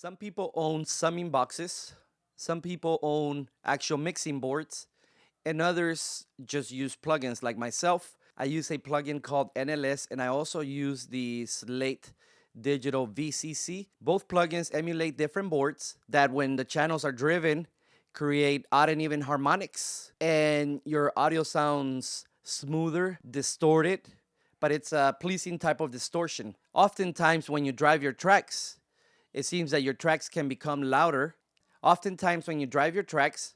Some people own summing boxes, some people own actual mixing boards, and others just use plugins like myself. I use a plugin called NLS, and I also use the Slate Digital VCC. Both plugins emulate different boards that, when the channels are driven, create odd and even harmonics, and your audio sounds smoother, distorted, but it's a pleasing type of distortion. Oftentimes, when you drive your tracks, it seems that your tracks can become louder. Oftentimes, when you drive your tracks,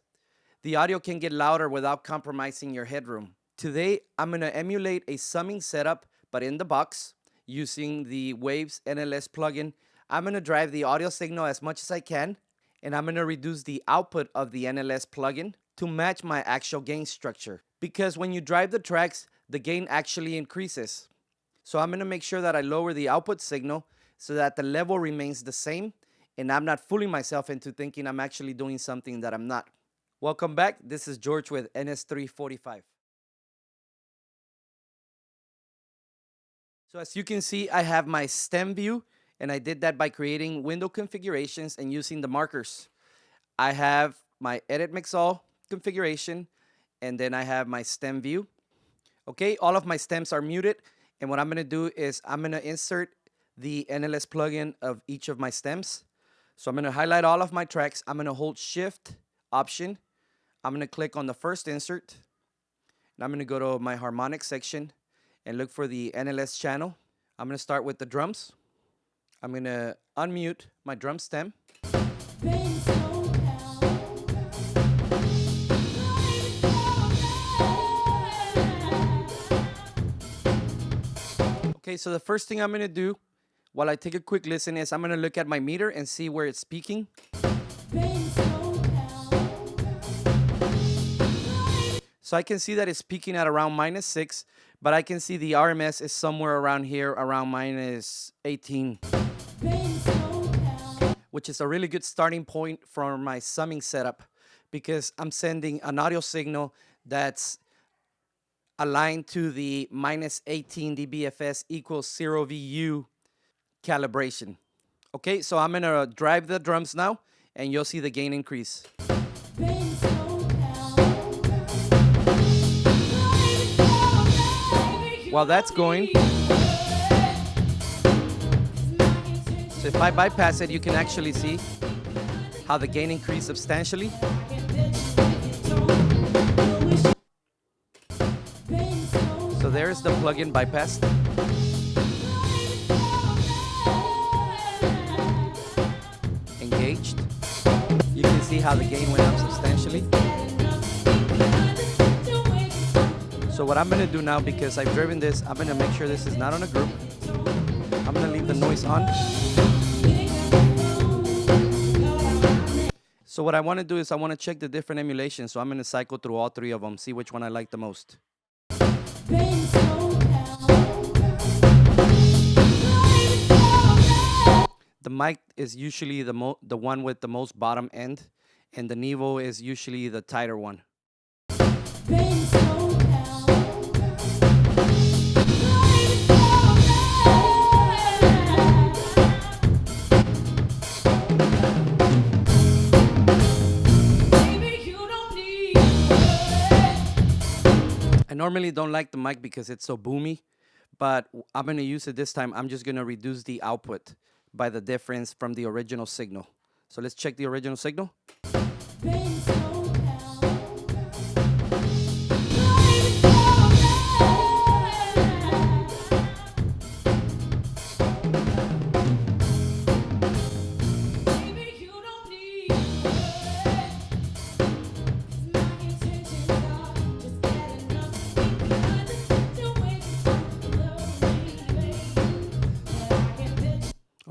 the audio can get louder without compromising your headroom. Today, I'm going to emulate a summing setup, but in the box, using the Waves NLS plugin. I'm going to drive the audio signal as much as I can, and I'm going to reduce the output of the NLS plugin to match my actual gain structure. Because when you drive the tracks, the gain actually increases. So I'm going to make sure that I lower the output signal so that the level remains the same and I'm not fooling myself into thinking I'm actually doing something that I'm not. Welcome back. This is George with NS345. So as you can see, I have my stem view, and I did that by creating window configurations and using the markers. I have my edit mix all configuration, and then I have my stem view. Okay, all of my stems are muted, and what I'm going to do is I'm going to insert the NLS plugin of each of my stems. So I'm going to highlight all of my tracks. I'm going to hold Shift Option. I'm going to click on the first insert, and I'm going to go to my harmonic section and look for the NLS channel. I'm going to start with the drums. I'm going to unmute my drum stem. Okay, so the first thing I'm going to do while I take a quick listen is I'm going to look at my meter and see where it's peaking. So I can see that it's peaking at around -6, but I can see the RMS is somewhere around here, around -18, which is a really good starting point for my summing setup because I'm sending an audio signal that's aligned to the -18 dBFS equals 0 VU calibration. Okay, so I'm gonna drive the drums now and you'll see the gain increase. While that's going, so if I bypass it, you can actually see how the gain increased substantially. So there's the plugin bypassed. Engaged. You can see how the gain went up substantially. So what I'm going to do now, because I've driven this, I'm going to make sure this is not on a group. I'm going to leave the noise on. So what I want to do is I want to check the different emulations. So I'm going to cycle through all three of them, see which one I like the most. The mic is usually the one with the most bottom end, and the Nevo is usually the tighter one. I normally don't like the mic because it's so boomy, but I'm going to use it this time. I'm just going to reduce the output by the difference from the original signal. So let's check the original signal.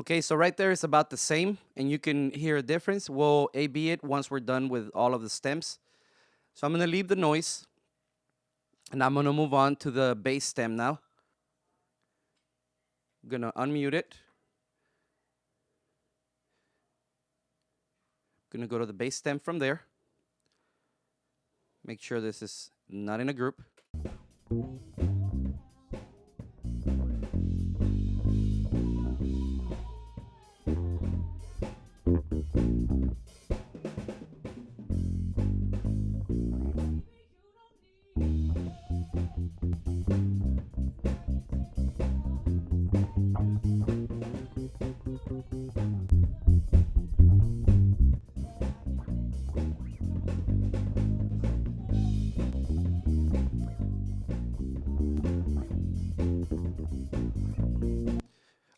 Okay, so right there is about the same, and you can hear a difference. We'll A/B it once we're done with all of the stems. So I'm going to leave the noise, and I'm going to move on to the bass stem now. I'm going to unmute it. I'm going to go to the bass stem from there. Make sure this is not in a group.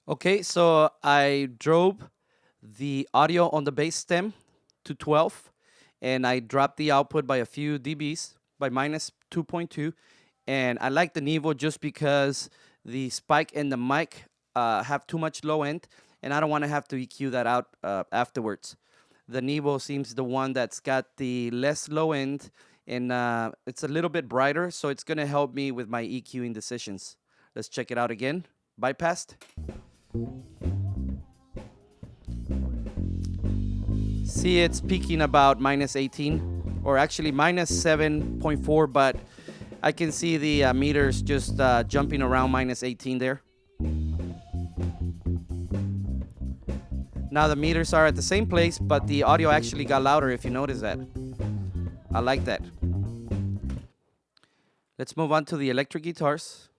Okay, so I drove the audio on the bass stem to 12 and I dropped the output by a few dBs by minus 2.2. And I like the Nevo just because the spike and the mic have too much low end and I don't want to have to EQ that out afterwards. The Nevo seems the one that's got the less low end and it's a little bit brighter, so it's going to help me with my EQing decisions. Let's check it out again. Bypassed. See, it's peaking about minus 18, or actually minus 7.4, but I can see the meters just jumping around minus 18 there. Now the meters are at the same place, but the audio actually got louder if you notice that. I like that. Let's move on to the electric guitars.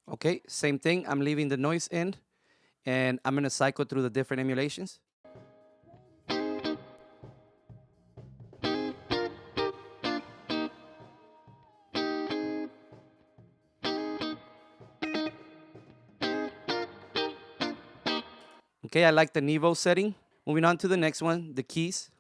Okay, same thing. I'm leaving the noise in and I'm gonna cycle through the different emulations. Okay, I like the Nevo setting. Moving on to the next one, the keys.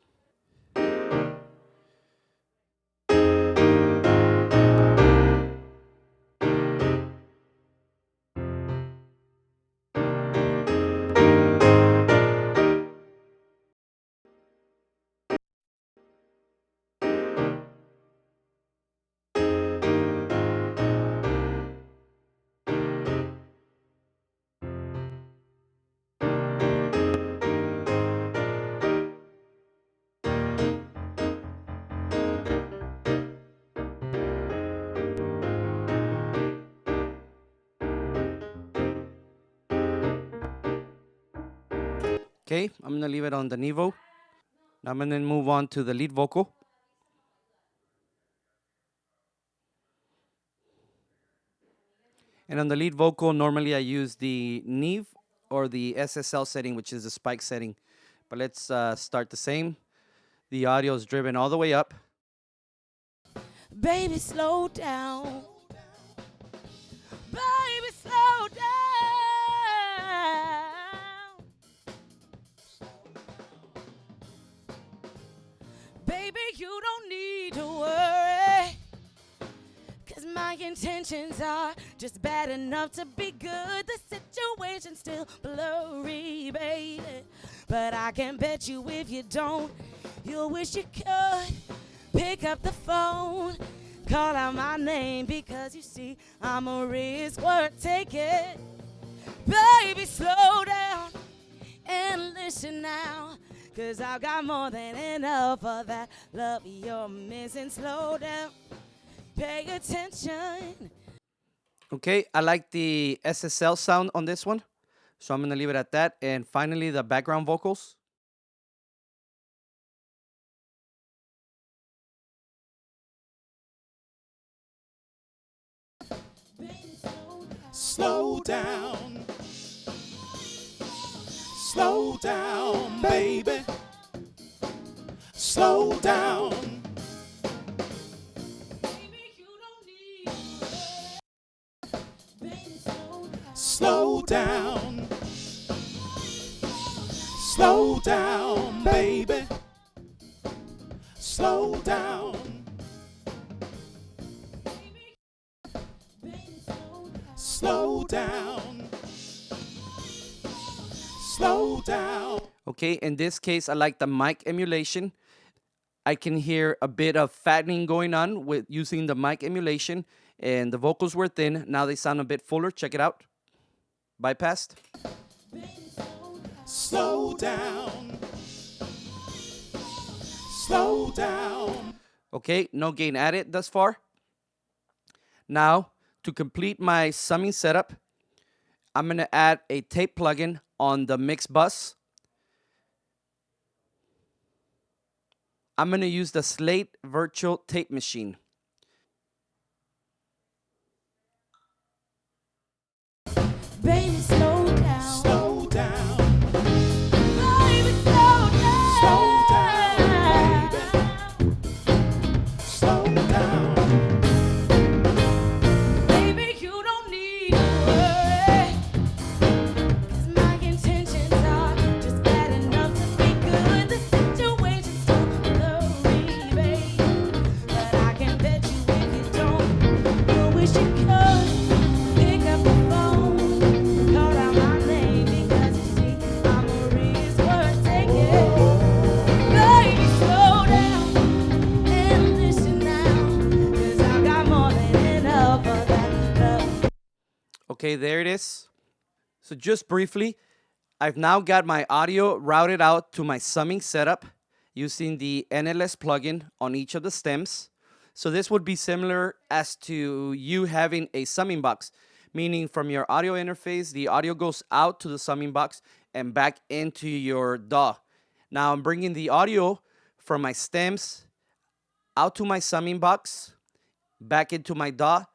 Okay, I'm gonna leave it on the Nevo. Now I'm gonna move on to the lead vocal. And on the lead vocal, normally I use the Neve or the SSL setting, which is the spike setting. But let's start the same. The audio is driven all the way up. Baby, slow down. Baby, slow down. Baby, you don't need to worry. 'Cause my intentions are just bad enough to be good. The situation's still blurry, baby. But I can bet you if you don't, you'll wish you could. Pick up the phone, call out my name, because you see I'm a risk worth taking. Baby, slow down and listen now, 'cause I've got more than enough of that love you're missing. Slow down, pay attention. Okay, I like the SSL sound on this one. So I'm gonna leave it at that. And finally, the background vocals. Slow down. Slow down, baby. Slow down. Slow down. Slow down, baby. Slow down. Slow down. Slow down. Okay, in this case, I like the mic emulation. I can hear a bit of fattening going on with using the mic emulation, and the vocals were thin. Now they sound a bit fuller. Check it out. Bypassed. Slow down. Slow down. Okay, no gain added thus far. Now, to complete my summing setup, I'm going to add a tape plugin on the mix bus. I'm going to use the Slate Virtual Tape Machine. Baby, slow down. Slow down. Baby, slow down. Slow down, Slow down. Baby, you don't need to worry. 'Cause my intentions are just bad enough to be good. The situation's so blurry, baby. But I can bet you if you don't, you'll wish you could pick up the phone, call out my name, because you see, I'm a risk worth taking. Baby, slow down and listen now, 'cause I've got more than enough of that love. Okay, there it is. So just briefly, I've now got my audio routed out to my summing setup using the NLS plugin on each of the stems. So this would be similar as to you having a summing box, meaning from your audio interface, the audio goes out to the summing box and back into your DAW. Now I'm bringing the audio from my stems out to my summing box, back into my DAW.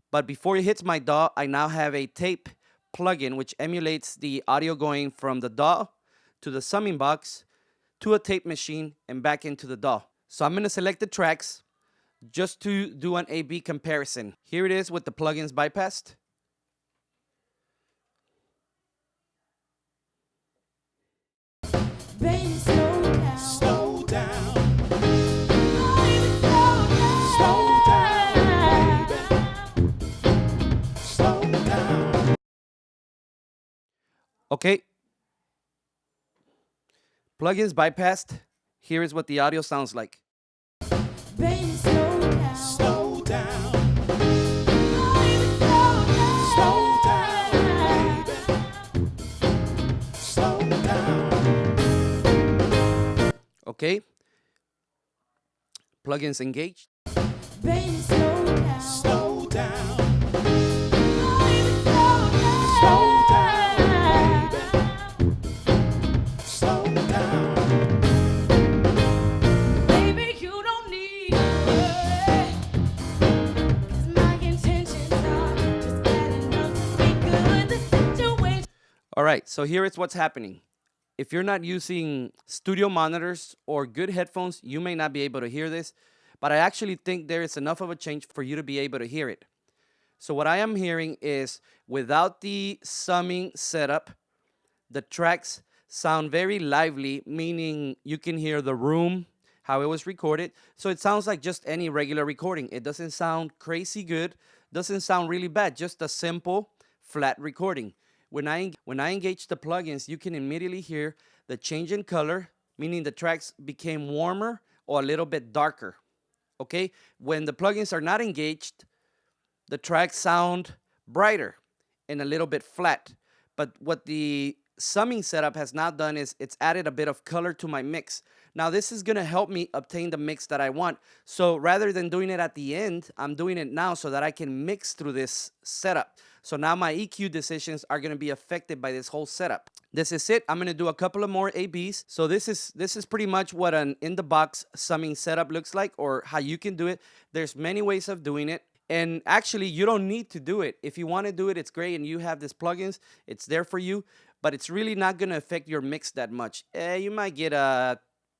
But before it hits my DAW, I now have a tape plugin which emulates the audio going from the DAW to the summing box to a tape machine and back into the DAW. So I'm going to select the tracks just to do an A-B comparison. Here it is with the plugins bypassed. Baby, slow down. Slow down. Baby, slow down. Slow down, Slow down. Okay. Plugins bypassed. Here is what the audio sounds like. Baby, slow down. Slow down. Baby, slow down. Slow down, Slow down. Okay. Plugins engaged. Baby, slow down. Slow down. Baby, slow down. Slow down, Slow down. Baby, you don't need to worry. 'Cause my intentions are just bad enough to be good. The situation. All right, so here is what's happening. If you're not using studio monitors or good headphones, you may not be able to hear this, but I actually think there is enough of a change for you to be able to hear it. So what I am hearing is without the summing setup, the tracks sound very lively, meaning you can hear the room, how it was recorded. So it sounds like just any regular recording. It doesn't sound crazy good, doesn't sound really bad, just a simple flat recording. When I engage the plugins, you can immediately hear the change in color, meaning the tracks became warmer or a little bit darker. Okay? When the plugins are not engaged, the tracks sound brighter and a little bit flat. But what the summing setup has now done is it's added a bit of color to my mix. Now this is gonna help me obtain the mix that I want. So rather than doing it at the end, I'm doing it now so that I can mix through this setup. So now my EQ decisions are gonna be affected by this whole setup. This is it. I'm gonna do a couple of more A/Bs. So this is pretty much what an in-the-box summing setup looks like, or how you can do it. There's many ways of doing it. And actually, you don't need to do it. If you want to do it, it's great, and you have these plugins, it's there for you. But it's really not going to affect your mix that much. You might get a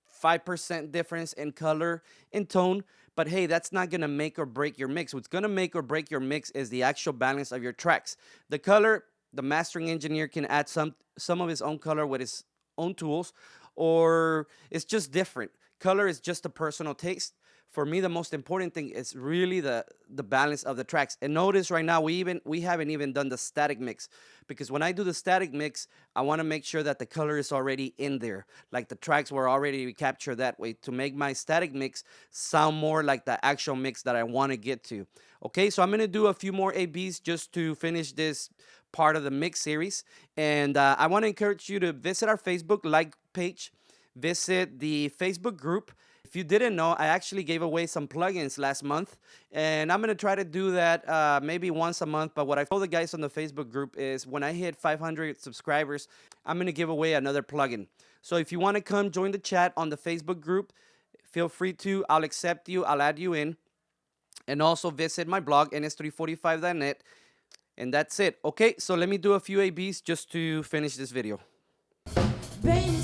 5% difference in color, in tone, but hey, that's not going to make or break your mix. What's going to make or break your mix is the actual balance of your tracks. The color, the mastering engineer can add some of his own color with his own tools, or it's just different. Color is just a personal taste. For me, the most important thing is really the balance of the tracks. And notice right now, we haven't even done the static mix, because when I do the static mix, I want to make sure that the color is already in there, like the tracks were already recaptured that way, to make my static mix sound more like the actual mix that I want to get to. Okay, so I'm going to do a few more A/Bs just to finish this part of the mix series. And I want to encourage you to visit our Facebook like page, visit the Facebook group. If you didn't know, I actually gave away some plugins last month, and I'm going to try to do that maybe once a month. But what I told the guys on the Facebook group is when I hit 500 subscribers, I'm going to give away another plugin. So if you want to come join the chat on the Facebook group, feel free to. I'll accept you. I'll add you in. And also visit my blog, ns345.net. And that's it. Okay, so let me do a few ABs just to finish this video. Baby,